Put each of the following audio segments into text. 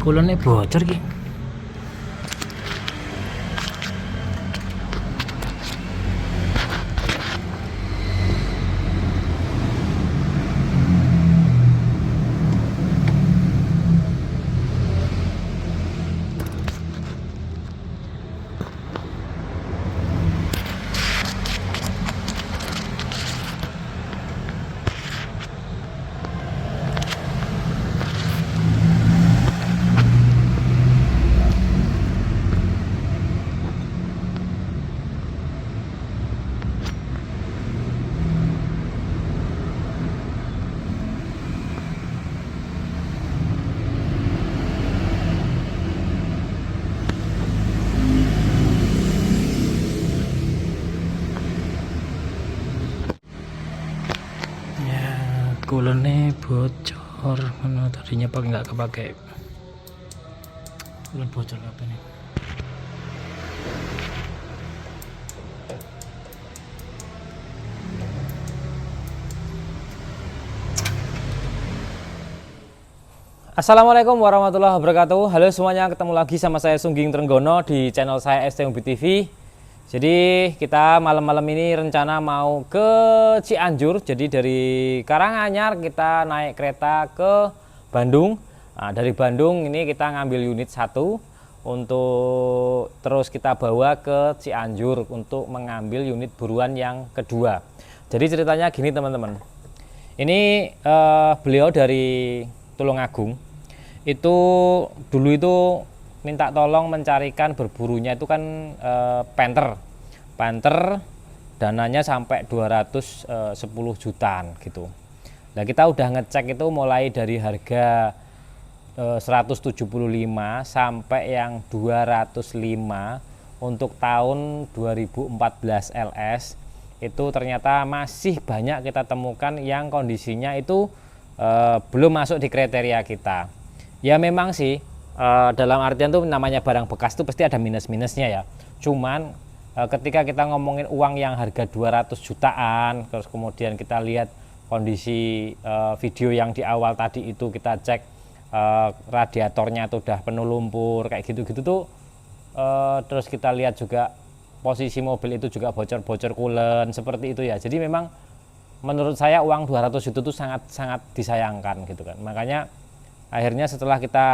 Kulone bocor ki. Kulone bocor, mana tadinya pakai nggak kepake. Kulon bocor apa nih? Assalamualaikum warahmatullahi wabarakatuh. Halo semuanya, ketemu lagi sama saya Sungging Trenggono di channel saya ST Hobi TV. Jadi kita malam-malam ini rencana mau ke Cianjur. Jadi dari Karanganyar kita naik kereta ke Bandung. Nah, dari Bandung ini kita ngambil unit 1 untuk terus kita bawa ke Cianjur untuk mengambil unit buruan yang kedua. Jadi ceritanya gini teman-teman. Ini beliau dari Tulungagung. Itu dulu itu minta tolong mencarikan berburunya itu kan panther dananya sampai 210 jutaan gitu. Nah kita udah ngecek itu mulai dari harga 175 sampai yang 205 untuk tahun 2014 LS itu ternyata masih banyak kita temukan yang kondisinya itu belum masuk di kriteria kita. Ya memang sih dalam artian tuh namanya barang bekas tuh pasti ada minus-minusnya ya. Cuman ketika kita ngomongin uang yang harga 200 jutaan, terus kemudian kita lihat kondisi video yang di awal tadi itu kita cek radiatornya tuh udah penuh lumpur kayak gitu-gitu tuh, terus kita lihat juga posisi mobil itu juga bocor-bocor coolant seperti itu ya. Jadi memang menurut saya uang 200 itu tuh sangat disayangkan gitu kan. Makanya akhirnya setelah kita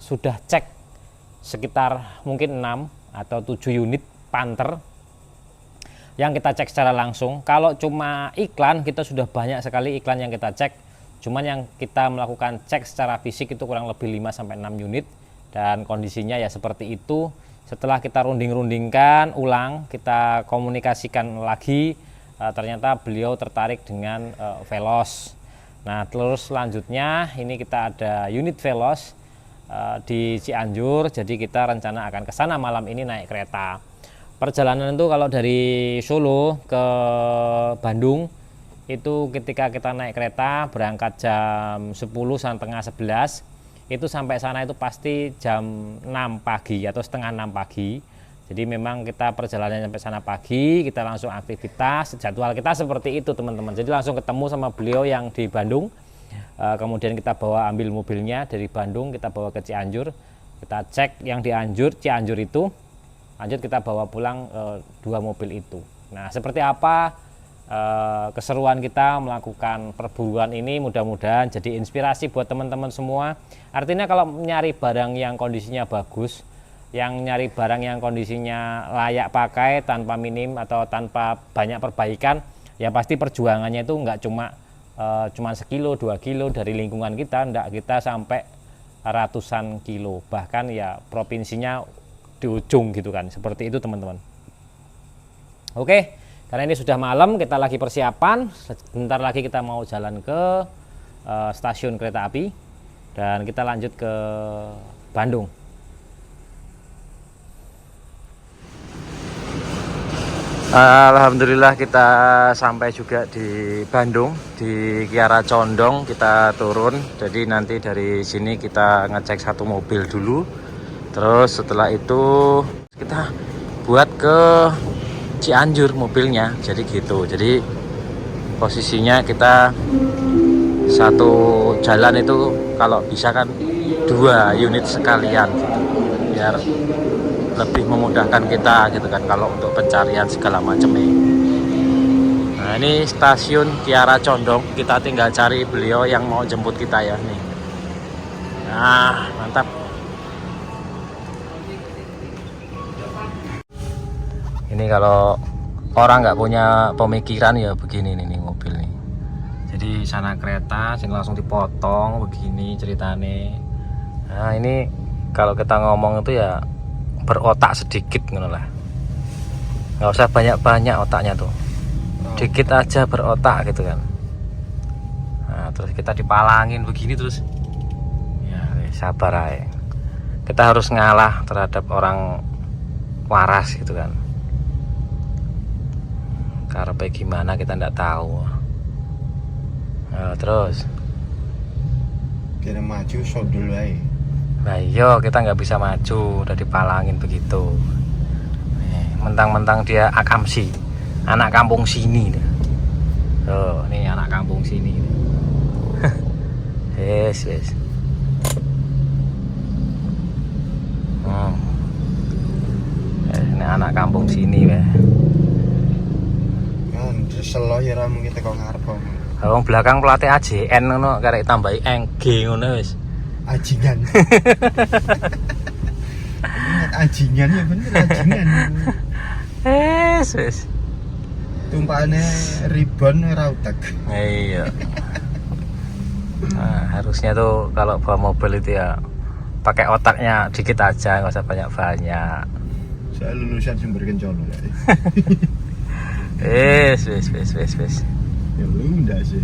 sudah cek sekitar mungkin 6 atau 7 unit Panther yang kita cek secara langsung. Kalau cuma iklan kita sudah banyak sekali iklan yang kita cek. Cuman yang kita melakukan cek secara fisik itu kurang lebih 5 sampai 6 unit dan kondisinya ya seperti itu. Setelah kita runding-rundingkan ulang, kita komunikasikan lagi, ternyata beliau tertarik dengan Veloz. Nah terus selanjutnya ini kita ada unit Veloz di Cianjur. Jadi kita rencana akan ke sana malam ini naik kereta. Perjalanan itu kalau dari Solo ke Bandung itu ketika kita naik kereta berangkat jam 10 sampai 11 itu sampai sana itu pasti jam 6 pagi atau setengah 6 pagi. Jadi memang kita perjalanan sampai sana pagi, kita langsung aktivitas, jadwal kita seperti itu teman-teman. Jadi langsung ketemu sama beliau yang di Bandung, kemudian kita bawa ambil mobilnya dari Bandung, kita bawa ke Cianjur, kita cek yang di Cianjur itu, lanjut kita bawa pulang 2 mobil itu. Nah seperti apa keseruan kita melakukan perburuan ini, mudah-mudahan jadi inspirasi buat teman-teman semua. Artinya kalau nyari barang yang kondisinya bagus, yang nyari barang yang kondisinya layak pakai tanpa minim atau tanpa banyak perbaikan, ya pasti perjuangannya itu nggak cuma sekilo 2 kilo dari lingkungan kita, enggak, kita sampai ratusan kilo, bahkan ya provinsinya di ujung gitu kan, seperti itu teman-teman. Oke, karena ini sudah malam, kita lagi persiapan, sebentar lagi kita mau jalan ke stasiun kereta api dan kita lanjut ke Bandung. Alhamdulillah kita sampai juga di Bandung, di Kiara Condong kita turun. Jadi nanti dari sini kita ngecek 1 mobil dulu. Terus setelah itu kita buat ke Cianjur mobilnya. Jadi gitu. Jadi posisinya kita satu jalan itu kalau bisa kan 2 unit sekalian gitu, biar lebih memudahkan kita gitu kan kalau untuk pencarian segala macam ini. Nah ini stasiun Kiara Condong, kita tinggal cari beliau yang mau jemput kita ya nih. Nah mantap. Ini kalau orang nggak punya pemikiran ya begini nih mobil nih. Jadi sana kereta sini langsung dipotong begini ceritane. Nah ini kalau kita ngomong itu ya berotak sedikit gitu lah, nggak usah banyak-banyak otaknya tuh, dikit aja berotak gitu kan. Nah terus kita dipalangin begini terus ya sabar aja, kita harus ngalah terhadap orang waras gitu kan. Karena gimana kita nggak tahu. Nah, terus kira maju so dulu aja. Nah iya kita nggak bisa maju, udah dipalangin begitu. Mentang-mentang dia akamsi, anak kampung sini. Tuh, nih anak kampung sini. Yes. Ini anak kampung sini weh. Kan selo ya ramu kita kok ngarep. Wong belakang pelatih AJN ngono karek tambahi NG ngono wis. Ajingan. Ingat ajingan ya bener ajingan. Wis. Tumpakane ribon ora utek. Iya. Nah, harusnya tuh kalau bawa mobil itu ya pakai otaknya dikit aja, nggak usah banyak-banyak. Saya lulusan Sumber Kencolo ya. Wis. Ya lu ndak sih.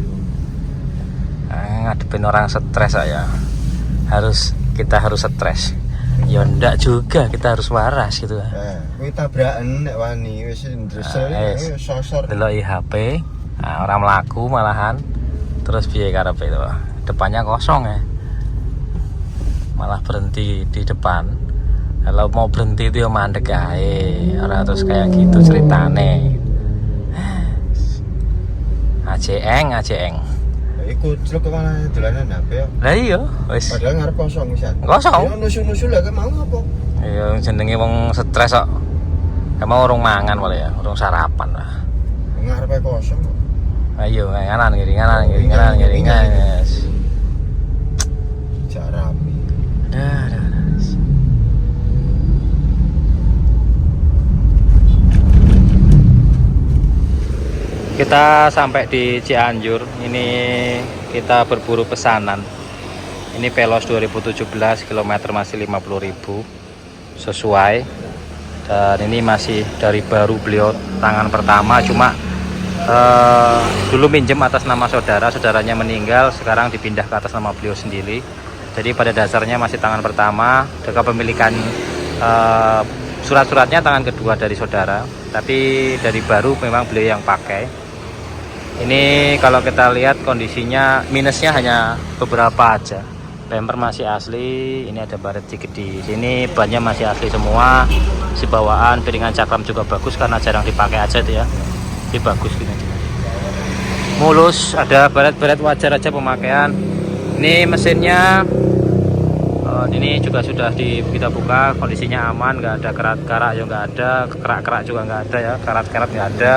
Ngadepin orang stres saya. Kita harus stres. Ya ndak juga, kita harus waras gitu. Nah, kuwi tabrakan nek wani wis ndresel sosor. Deloki HP, orang melaku malahan. Terus piye karepe itu? Depannya kosong ya. Malah berhenti di depan. Kalau mau berhenti itu ya mandek ae. Ora terus kayak gitu ceritane. AJeng. Iku celuk kemana dolanan HP ya? Lah iya, wis. Padahal ngarep kosong wisan. Kosong. Ya nusu-nusu lah mau apa? Iya jenenge wong stres kok. Emang urung mangan malah ya, urung sarapan lah. Ngarepe kosong. Ayo ngiringan. Yes. Jarami. Dah. Kita sampai di Cianjur. Ini kita berburu pesanan. Ini Veloz 2017, kilometer masih 50.000 sesuai. Dan ini masih dari baru beliau tangan pertama, cuma dulu minjem atas nama saudaranya meninggal, sekarang dipindah ke atas nama beliau sendiri. Jadi pada dasarnya masih tangan pertama, kepemilikan surat-suratnya tangan kedua dari saudara, tapi dari baru memang beliau yang pakai. Ini kalau kita lihat kondisinya minusnya hanya beberapa aja. Bumper masih asli, ini ada baret dikit di sini, bannya masih asli semua. Si bawaan piringan cakram juga bagus karena jarang dipakai aja tuh ya. Ini bagus gini. Mulus, ada baret-baret wajar aja pemakaian. Ini mesinnya ini juga sudah kita buka, kondisinya aman, nggak ada kerat-kerat juga nggak ada, kerak-kerak juga nggak ada ya, karat-karat nggak ada.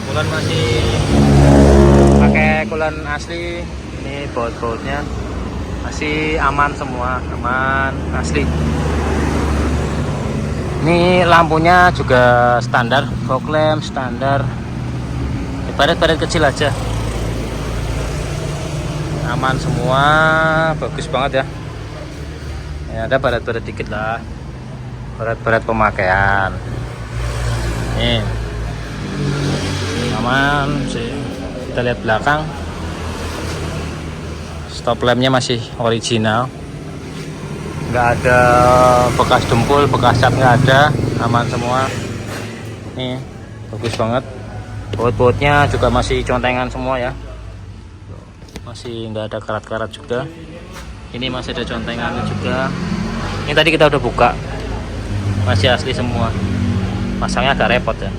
Kulan masih pakai kulan asli, ini baut-bautnya masih aman semua, aman asli. Ini lampunya juga standar, fog lamp standar, baret-baret kecil aja, aman semua, bagus banget ya. Ya ada baret-baret dikit lah, baret-baret pemakaian. Nih aman sih. Kita lihat belakang, stop lampnya masih original, nggak ada bekas dempul, bekas cat nggak ada, aman semua. Nih bagus banget. Baut-bautnya juga masih contengan semua ya, masih nggak ada karat-karat juga. Ini masih ada contengannya juga. Ini tadi kita udah buka, masih asli semua. Pasangnya agak repot ya.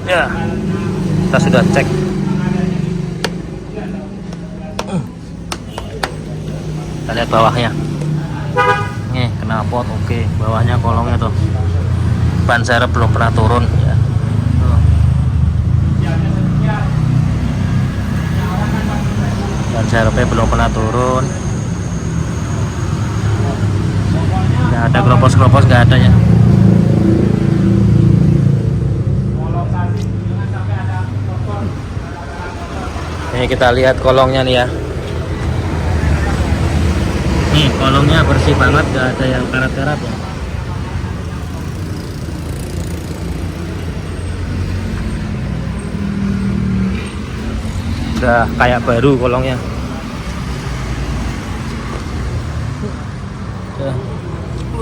Ya, kita sudah cek. Kita lihat bawahnya. Nih knalpot oke, bawahnya kolongnya tuh. Ban serep belum pernah turun ya. Tuh. Ban serepnya belum pernah turun. Nggak ada gropos-gropos, nggak ada ya. Ini kita lihat kolongnya nih ya. Nih kolongnya bersih banget, nggak ada yang karat-karat ya. Udah kayak baru kolongnya.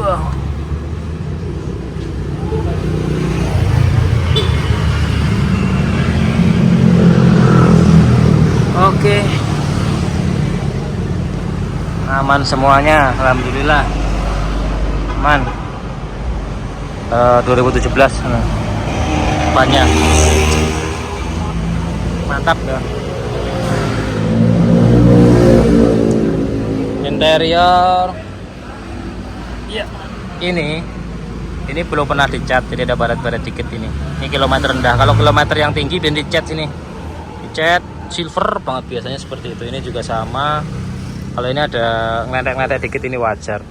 Wow. Oke. Aman semuanya, alhamdulillah. Aman. 2017 banyak. Mantap ya. Interior. Ya. Ini belum pernah dicat, jadi ada baret-baret dikit ini. Ini kilometer rendah. Kalau kilometer yang tinggi biar dicat sini. Dicat silver banget biasanya seperti itu. Ini juga sama. Kalau ini ada ngelentek-ngelentek dikit ini wajar.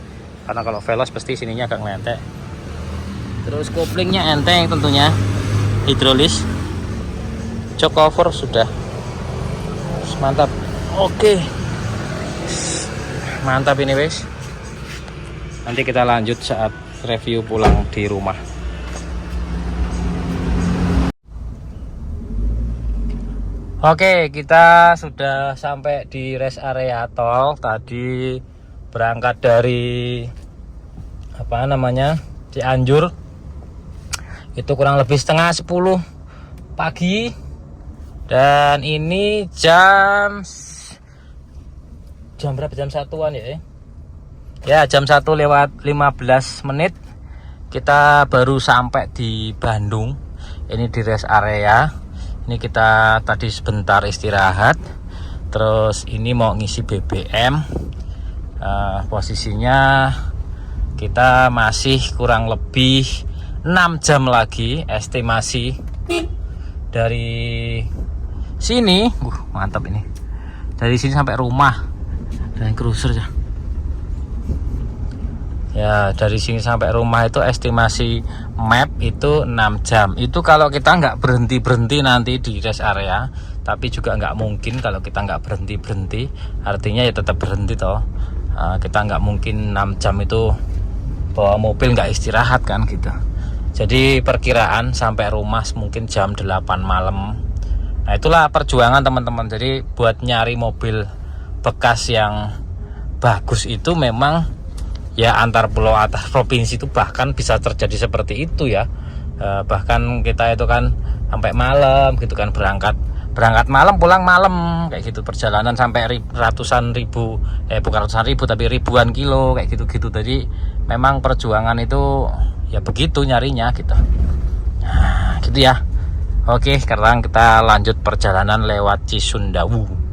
Karena kalau Veloz pasti sininya agak ngelentek. Terus koplingnya enteng tentunya. Hidrolis. Jok cover sudah. Mantap. Oke. Mantap ini guys. Nanti kita lanjut saat review pulang di rumah. Oke, kita sudah sampai di rest area tol. Tadi berangkat dari Cianjur. Itu kurang lebih setengah 10 pagi. Dan ini jam berapa? Jam 1-an ya? Ya, jam 1 lewat 15 menit. Kita baru sampai di Bandung. Ini di rest area. Ini kita tadi sebentar istirahat. Terus ini mau ngisi BBM. Posisinya kita masih kurang lebih 6 jam lagi estimasi dari sini. Mantap ini. Dari sini sampai rumah dan cruiser ya. Ya, dari sini sampai rumah itu estimasi map itu 6 jam. Itu kalau kita nggak berhenti-berhenti nanti di rest area. Tapi juga nggak mungkin kalau kita nggak berhenti-berhenti. Artinya ya tetap berhenti toh. Kita nggak mungkin 6 jam itu bawa mobil nggak istirahat kan gitu. Jadi perkiraan sampai rumah mungkin jam 8 malam. Nah itulah perjuangan teman-teman. Jadi buat nyari mobil bekas yang bagus itu memang ya antar pulau, antar provinsi itu bahkan bisa terjadi seperti itu ya. Bahkan kita itu kan sampai malam gitu kan, berangkat malam pulang malam kayak gitu, perjalanan sampai ratusan ribu, bukan ratusan ribu tapi ribuan kilo kayak gitu-gitu. Jadi memang perjuangan itu ya begitu nyarinya gitu. Nah, gitu ya. Oke, sekarang kita lanjut perjalanan lewat Cisundawu.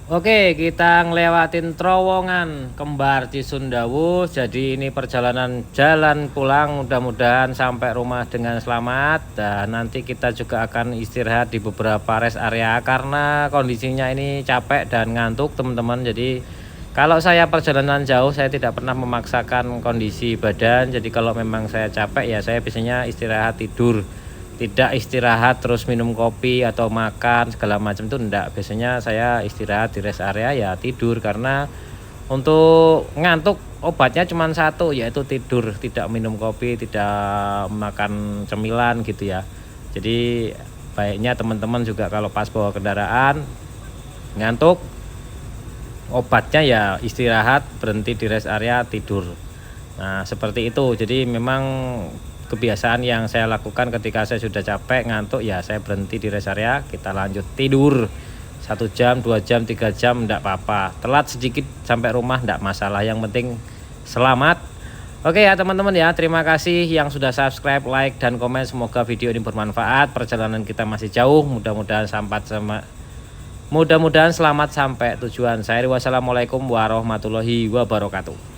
Oke, kita ngelewatin terowongan kembar Cisundawu. Jadi ini perjalanan jalan pulang, mudah-mudahan sampai rumah dengan selamat. Dan nanti kita juga akan istirahat di beberapa rest area karena kondisinya ini capek dan ngantuk teman-teman. Jadi kalau saya perjalanan jauh saya tidak pernah memaksakan kondisi badan. Jadi kalau memang saya capek ya saya biasanya istirahat tidur. Tidak istirahat terus minum kopi atau makan segala macam itu enggak. Biasanya saya istirahat di rest area ya tidur, karena untuk ngantuk obatnya cuma satu, yaitu tidur. Tidak minum kopi, tidak makan cemilan gitu ya. Jadi baiknya teman-teman juga kalau pas bawa kendaraan ngantuk, obatnya ya istirahat, berhenti di rest area, tidur. Nah seperti itu. Jadi memang kebiasaan yang saya lakukan ketika saya sudah capek ngantuk ya saya berhenti di rest area, kita lanjut tidur 1 jam 2 jam 3 jam enggak apa-apa, telat sedikit sampai rumah enggak masalah, yang penting selamat. Oke ya teman-teman ya, terima kasih yang sudah subscribe, like dan komen. Semoga video ini bermanfaat. Perjalanan kita masih jauh, mudah-mudahan Mudah-mudahan selamat sampai tujuan. Saya wassalamualaikum warahmatullahi wabarakatuh.